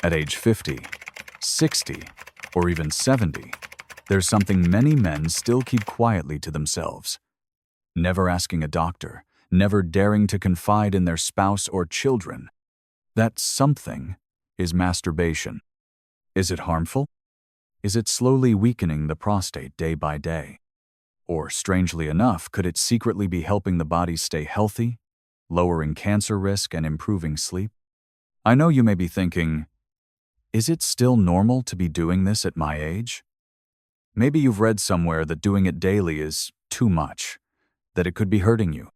At age 50, 60, or even 70, there's something many men still keep quietly to themselves. Never asking a doctor, never daring to confide in their spouse or children. That something is masturbation. Is it harmful? Is it slowly weakening the prostate day by day? Or, strangely enough, could it secretly be helping the body stay healthy, lowering cancer risk and improving sleep? I know you may be thinking, is it still normal to be doing this at my age? Maybe you've read somewhere that doing it daily is too much, that it could be hurting you.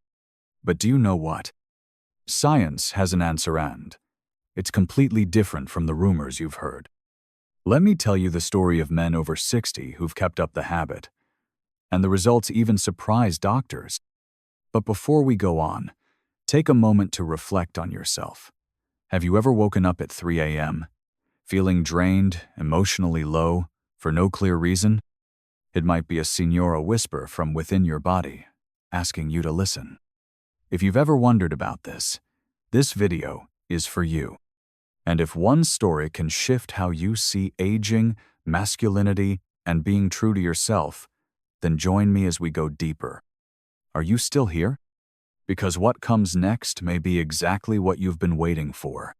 But do you know what? Science has an answer, and it's completely different from the rumors you've heard. Let me tell you the story of men over 60 who've kept up the habit, and the results even surprise doctors. But before we go on, take a moment to reflect on yourself. Have you ever woken up at 3 a.m., feeling drained, emotionally low, for no clear reason? It might be a Senora whisper from within your body, asking you to listen. If you've ever wondered about this video is for you. And if one story can shift how you see aging, masculinity, and being true to yourself, then join me as we go deeper. Are you still here? Because what comes next may be exactly what you've been waiting for.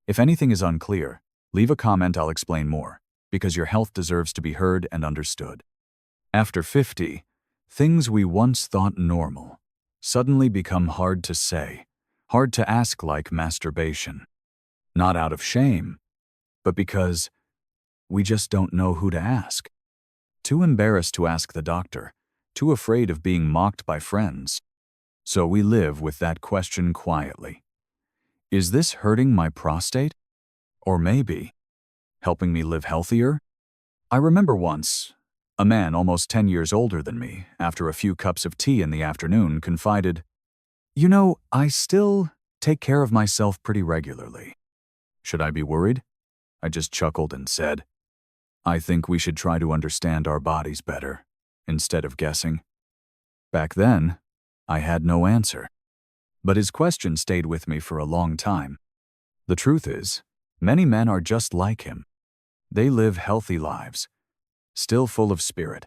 If anything is unclear, leave a comment, I'll explain more, because your health deserves to be heard and understood. After 50, things we once thought normal suddenly become hard to say, hard to ask, like masturbation. Not out of shame, but because we just don't know who to ask. Too embarrassed to ask the doctor, too afraid of being mocked by friends. So we live with that question quietly. Is this hurting my prostate? Or maybe helping me live healthier? I remember once, a man almost 10 years older than me, after a few cups of tea in the afternoon, confided, "You know, I still take care of myself pretty regularly." Should I be worried? I just chuckled and said, I think we should try to understand our bodies better, instead of guessing. Back then, I had no answer. But his question stayed with me for a long time. The truth is, many men are just like him. They live healthy lives, still full of spirit,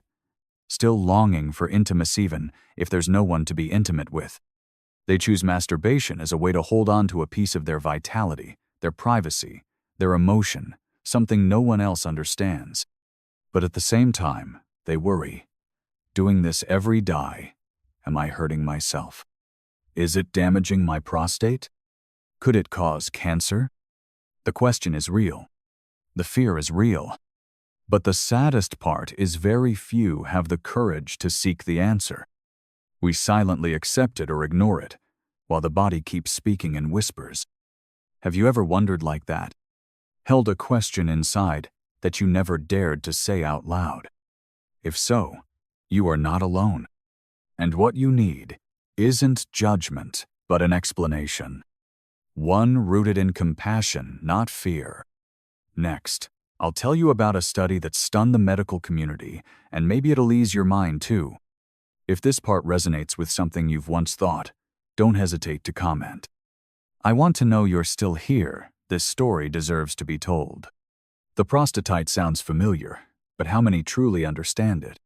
still longing for intimacy even if there's no one to be intimate with. They choose masturbation as a way to hold on to a piece of their vitality, their privacy, their emotion, something no one else understands. But at the same time, they worry. Doing this every day, am I hurting myself? Is it damaging my prostate? Could it cause cancer? The question is real. The fear is real. But the saddest part is very few have the courage to seek the answer. We silently accept it or ignore it, while the body keeps speaking in whispers. Have you ever wondered like that? Held a question inside that you never dared to say out loud? If so, you are not alone. And what you need isn't judgment, but an explanation. One rooted in compassion, not fear. Next, I'll tell you about a study that stunned the medical community, and maybe it'll ease your mind too. If this part resonates with something you've once thought, don't hesitate to comment. I want to know you're still here. This story deserves to be told. The prostate sounds familiar, but how many truly understand it?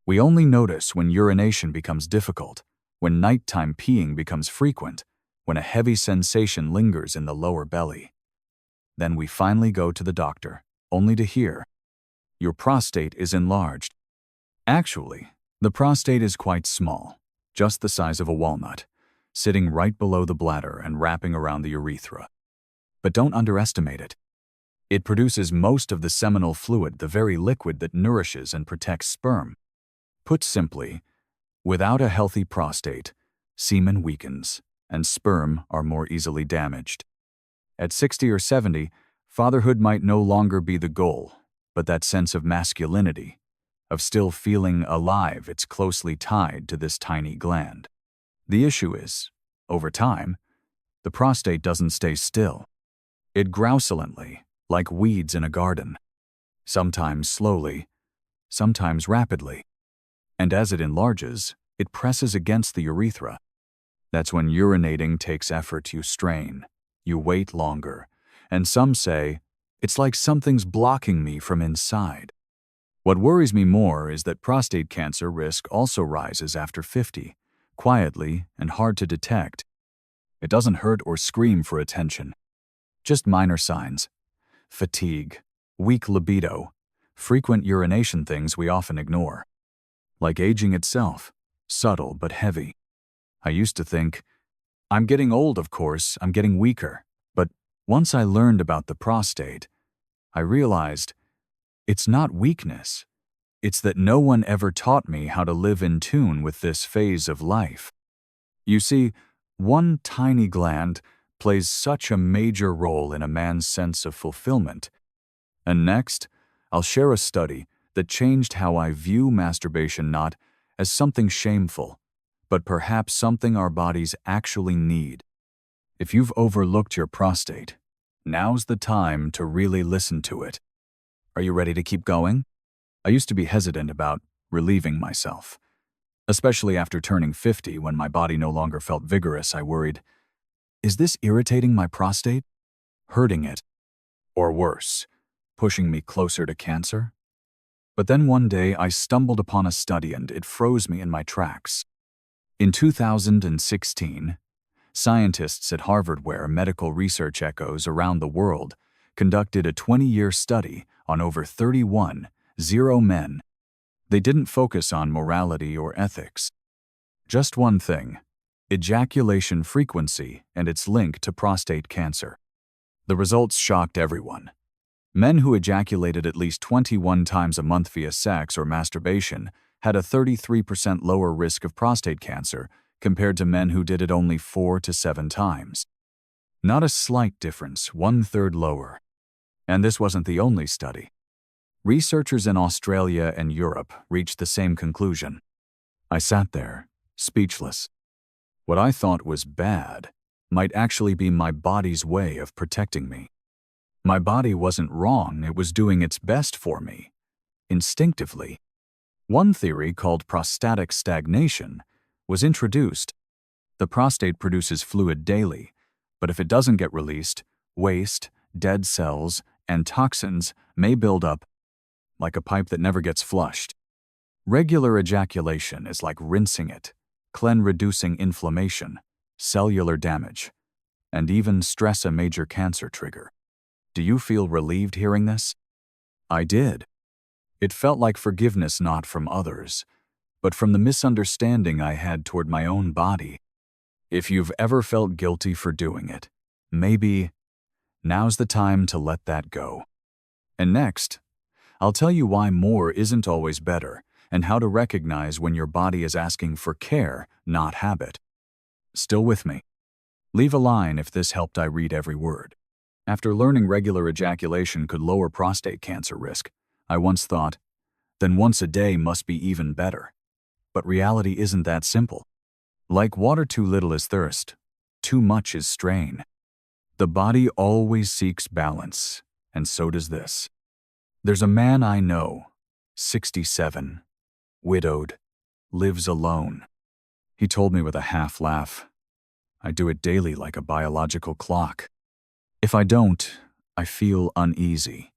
We only notice when urination becomes difficult, when nighttime peeing becomes frequent, when a heavy sensation lingers in the lower belly. Then we finally go to the doctor, only to hear, your prostate is enlarged. Actually, the prostate is quite small, just the size of a walnut, sitting right below the bladder and wrapping around the urethra. But don't underestimate it. It produces most of the seminal fluid, the very liquid that nourishes and protects sperm. Put simply, without a healthy prostate, semen weakens and sperm are more easily damaged. At 60 or 70, fatherhood might no longer be the goal, but that sense of masculinity, of still feeling alive, it's closely tied to this tiny gland. The issue is, over time, the prostate doesn't stay still. It grows silently, like weeds in a garden, sometimes slowly, sometimes rapidly. And as it enlarges, it presses against the urethra. That's when urinating takes effort. You strain, you wait longer, and some say It's like something's blocking me from inside. What worries me more is that prostate cancer risk also rises after 50, quietly and hard to detect. It doesn't hurt or scream for attention. Just minor signs: fatigue, weak libido, frequent urination, things we often ignore. Like aging itself, subtle but heavy. I used to think, I'm getting old, of course, I'm getting weaker. But once I learned about the prostate, I realized it's not weakness. It's that no one ever taught me how to live in tune with this phase of life. You see, one tiny gland plays such a major role in a man's sense of fulfillment. And next, I'll share a study that changed how I view masturbation, not as something shameful, but perhaps something our bodies actually need. If you've overlooked your prostate, now's the time to really listen to it. Are you ready to keep going? I used to be hesitant about relieving myself. Especially after turning 50, when my body no longer felt vigorous, I worried, is this irritating my prostate? Hurting it? Or worse, pushing me closer to cancer? But then one day I stumbled upon a study and it froze me in my tracks. In 2016, scientists at Harvard, where medical research echoes around the world, conducted a 20-year study on over 31 men. They didn't focus on morality or ethics. Just one thing: ejaculation frequency and its link to prostate cancer. The results shocked everyone. Men who ejaculated at least 21 times a month via sex or masturbation had a 33% lower risk of prostate cancer compared to men who did it only 4 to 7 times. Not a slight difference, 1/3 lower. And this wasn't the only study. Researchers in Australia and Europe reached the same conclusion. I sat there, speechless. What I thought was bad might actually be my body's way of protecting me. My body wasn't wrong, it was doing its best for me, instinctively. One theory, called prostatic stagnation, was introduced. The prostate produces fluid daily, but if it doesn't get released, waste, dead cells, and toxins may build up, like a pipe that never gets flushed. Regular ejaculation is like rinsing it, reducing inflammation, cellular damage, and even stress, a major cancer trigger. Do you feel relieved hearing this? I did. It felt like forgiveness, not from others, but from the misunderstanding I had toward my own body. If you've ever felt guilty for doing it, maybe now's the time to let that go. And next, I'll tell you why more isn't always better, and how to recognize when your body is asking for care, not habit. Still with me? Leave a line if this helped. I read every word. After learning regular ejaculation could lower prostate cancer risk, I once thought, then once a day must be even better. But reality isn't that simple. Like water, too little is thirst, too much is strain. The body always seeks balance, and so does this. There's a man I know, 67, widowed, lives alone. He told me with a half laugh, I do it daily like a biological clock. If I don't, I feel uneasy.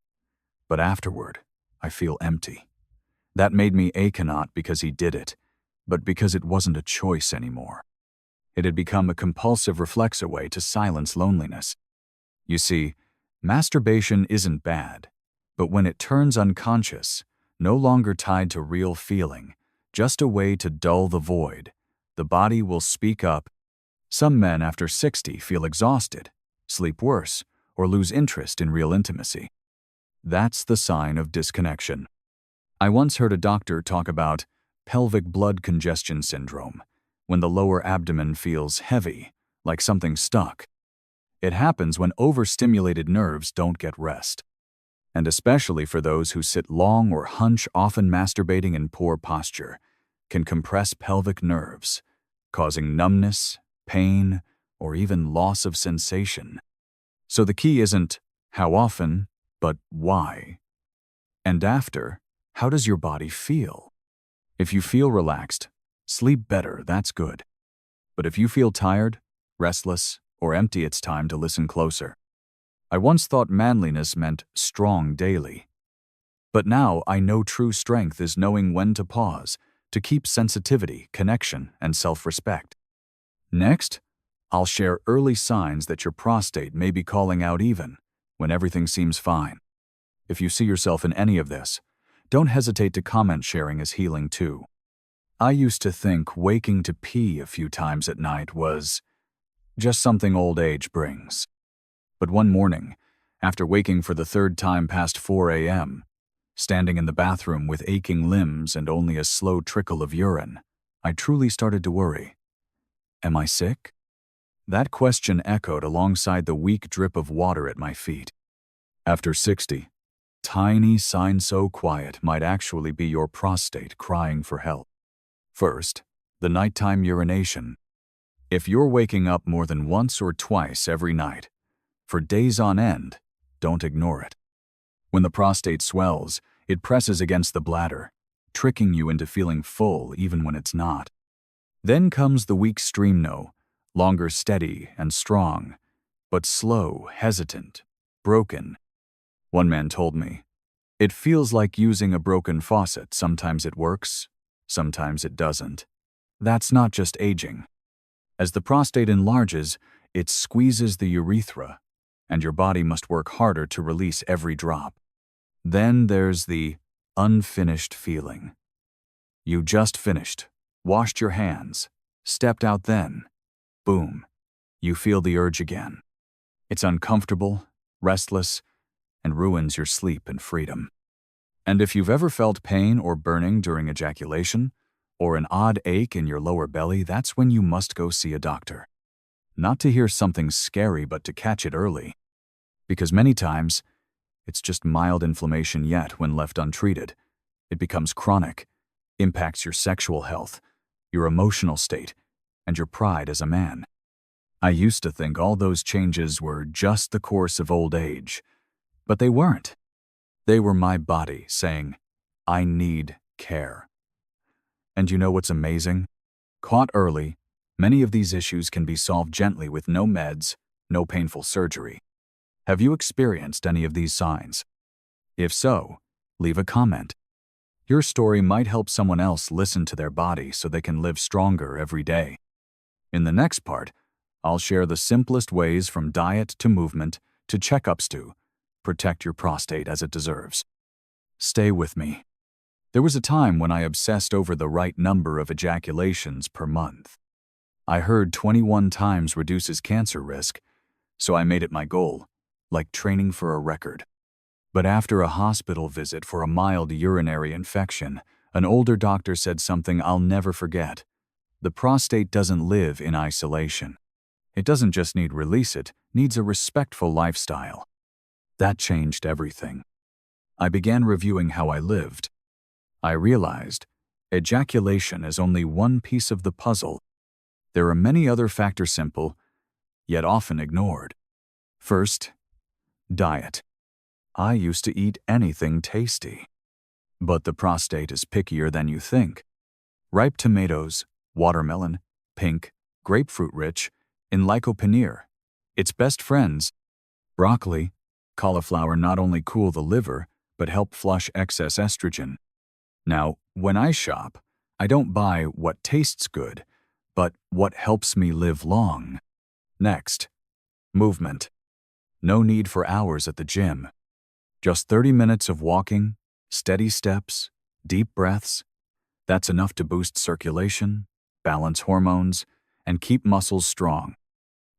But afterward, I feel empty. That made me ache, not because he did it, but because it wasn't a choice anymore. It had become a compulsive reflex, a way to silence loneliness. You see, masturbation isn't bad, but when it turns unconscious, no longer tied to real feeling, just a way to dull the void, the body will speak up. Some men after 60 feel exhausted, sleep worse, or lose interest in real intimacy. That's the sign of disconnection. I once heard a doctor talk about pelvic blood congestion syndrome, when the lower abdomen feels heavy, like something stuck. It happens when overstimulated nerves don't get rest. And especially for those who sit long or hunch, often masturbating in poor posture can compress pelvic nerves, causing numbness, pain, or even loss of sensation. So the key isn't how often, but why. And after, how does your body feel? If you feel relaxed, sleep better, that's good. But if you feel tired, restless, or empty, it's time to listen closer. I once thought manliness meant strong daily. But now I know true strength is knowing when to pause, to keep sensitivity, connection, and self-respect. Next, I'll share early signs that your prostate may be calling out even when everything seems fine. If you see yourself in any of this, don't hesitate to comment. Sharing is healing too. I used to think waking to pee a few times at night was just something old age brings. But one morning, after waking for the third time past 4 a.m., standing in the bathroom with aching limbs and only a slow trickle of urine, I truly started to worry. Am I sick? That question echoed alongside the weak drip of water at my feet. After 60, tiny sign so quiet might actually be your prostate crying for help. First, the nighttime urination. If you're waking up more than once or twice every night, for days on end, don't ignore it. When the prostate swells, it presses against the bladder, tricking you into feeling full even when it's not. Then comes the weak stream. No longer steady and strong, but slow, hesitant, broken. One man told me, "It feels like using a broken faucet. Sometimes it works, sometimes it doesn't." That's not just aging. As the prostate enlarges, it squeezes the urethra, and your body must work harder to release every drop. Then there's the unfinished feeling. You just finished, washed your hands, stepped out, then, boom, you feel the urge again. It's uncomfortable, restless, and ruins your sleep and freedom. And if you've ever felt pain or burning during ejaculation, or an odd ache in your lower belly, that's when you must go see a doctor. Not to hear something scary, but to catch it early. Because many times, it's just mild inflammation, yet when left untreated, it becomes chronic, impacts your sexual health, your emotional state, and your pride as a man. I used to think all those changes were just the course of old age, but they weren't. They were my body saying, I need care. And you know what's amazing? Caught early, many of these issues can be solved gently with no meds, no painful surgery. Have you experienced any of these signs? If so, leave a comment. Your story might help someone else listen to their body so they can live stronger every day. In the next part, I'll share the simplest ways from diet to movement to checkups to protect your prostate as it deserves. Stay with me. There was a time when I obsessed over the right number of ejaculations per month. I heard 21 times reduces cancer risk, so I made it my goal, like training for a record. But after a hospital visit for a mild urinary infection, an older doctor said something I'll never forget. The prostate doesn't live in isolation. It doesn't just need release, it needs a respectful lifestyle. That changed everything. I began reviewing how I lived. I realized ejaculation is only one piece of the puzzle. There are many other factors, simple, yet often ignored. First, diet. I used to eat anything tasty. But the prostate is pickier than you think. Ripe tomatoes, watermelon, pink, grapefruit-rich, in lycopene, its best friends. Broccoli, cauliflower not only cool the liver, but help flush excess estrogen. Now, when I shop, I don't buy what tastes good, but what helps me live long. Next, movement. No need for hours at the gym. Just 30 minutes of walking, steady steps, deep breaths. That's enough to boost circulation, balance hormones, and keep muscles strong.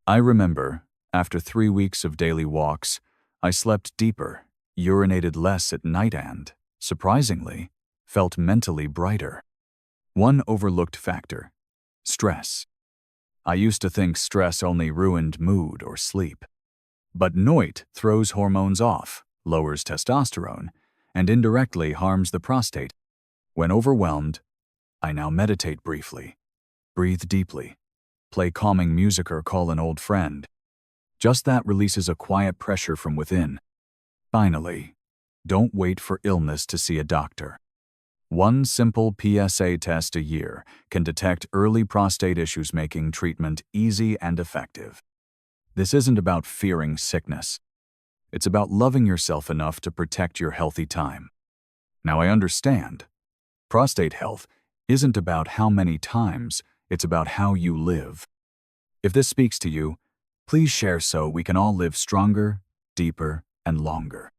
I remember, after 3 weeks of daily walks, I slept deeper, urinated less at night, and, surprisingly, felt mentally brighter. One overlooked factor: stress. I used to think stress only ruined mood or sleep. But NOIT throws hormones off, lowers testosterone, and indirectly harms the prostate. When overwhelmed, I now meditate briefly, breathe deeply, play calming music, or call an old friend. Just that releases a quiet pressure from within. Finally, don't wait for illness to see a doctor. One simple PSA test a year can detect early prostate issues, making treatment easy and effective. This isn't about fearing sickness. It's about loving yourself enough to protect your healthy time. Now I understand. Prostate health isn't about how many times, it's about how you live. If this speaks to you, please share so we can all live stronger, deeper, and longer.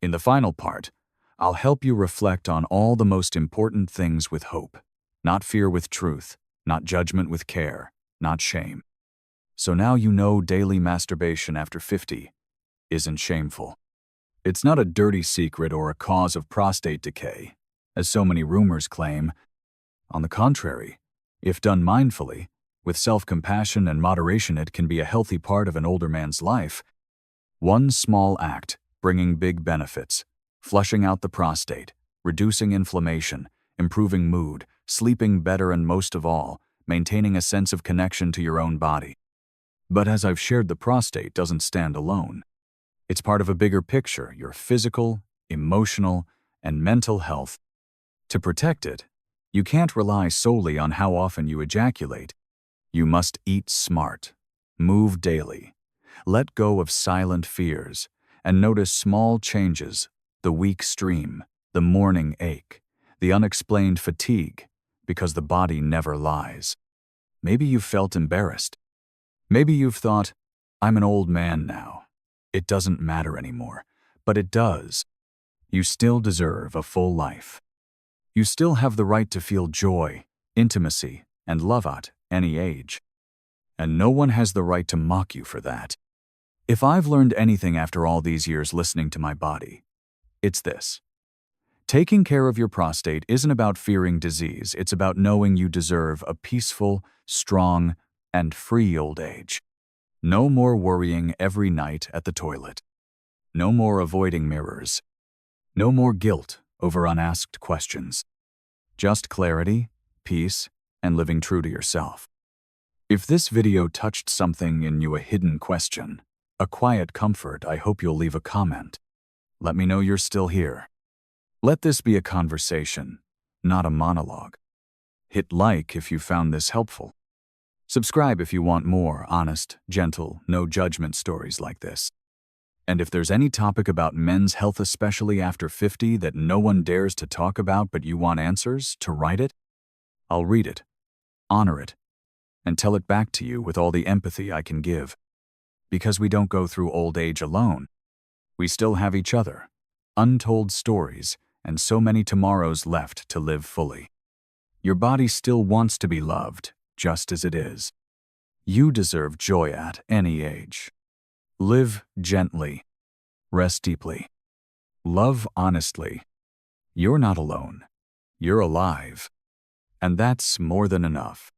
In the final part, I'll help you reflect on all the most important things with hope, not fear with truth, not judgment with care, not shame. So now you know daily masturbation after 50 isn't shameful. It's not a dirty secret or a cause of prostate decay, as so many rumors claim. On the contrary, if done mindfully, with self-compassion and moderation, it can be a healthy part of an older man's life. One small act bringing big benefits: flushing out the prostate, reducing inflammation, improving mood, sleeping better, and most of all, maintaining a sense of connection to your own body. But as I've shared, the prostate doesn't stand alone. It's part of a bigger picture: your physical, emotional, and mental health. To protect it, you can't rely solely on how often you ejaculate. You must eat smart, move daily, let go of silent fears, and notice small changes: the weak stream, the morning ache, the unexplained fatigue, because the body never lies. Maybe you've felt embarrassed. Maybe you've thought, I'm an old man now. It doesn't matter anymore. But it does. You still deserve a full life. You still have the right to feel joy, intimacy, and love at any age. And no one has the right to mock you for that. If I've learned anything after all these years listening to my body, it's this. Taking care of your prostate isn't about fearing disease. It's about knowing you deserve a peaceful, strong, and free old age. No more worrying every night at the toilet. No more avoiding mirrors. No more guilt over unasked questions. Just clarity, peace, and living true to yourself. If this video touched something in you, a hidden question, a quiet comfort, I hope you'll leave a comment. Let me know you're still here. Let this be a conversation, not a monologue. Hit like if you found this helpful. Subscribe if you want more honest, gentle, no judgment stories like this. And if there's any topic about men's health, especially after 50, that no one dares to talk about but you want answers, to write it, I'll read it, honor it, and tell it back to you with all the empathy I can give. Because we don't go through old age alone. We still have each other, untold stories, and so many tomorrows left to live fully. Your body still wants to be loved, just as it is. You deserve joy at any age. Live gently. Rest deeply. Love honestly. You're not alone. You're alive. And that's more than enough.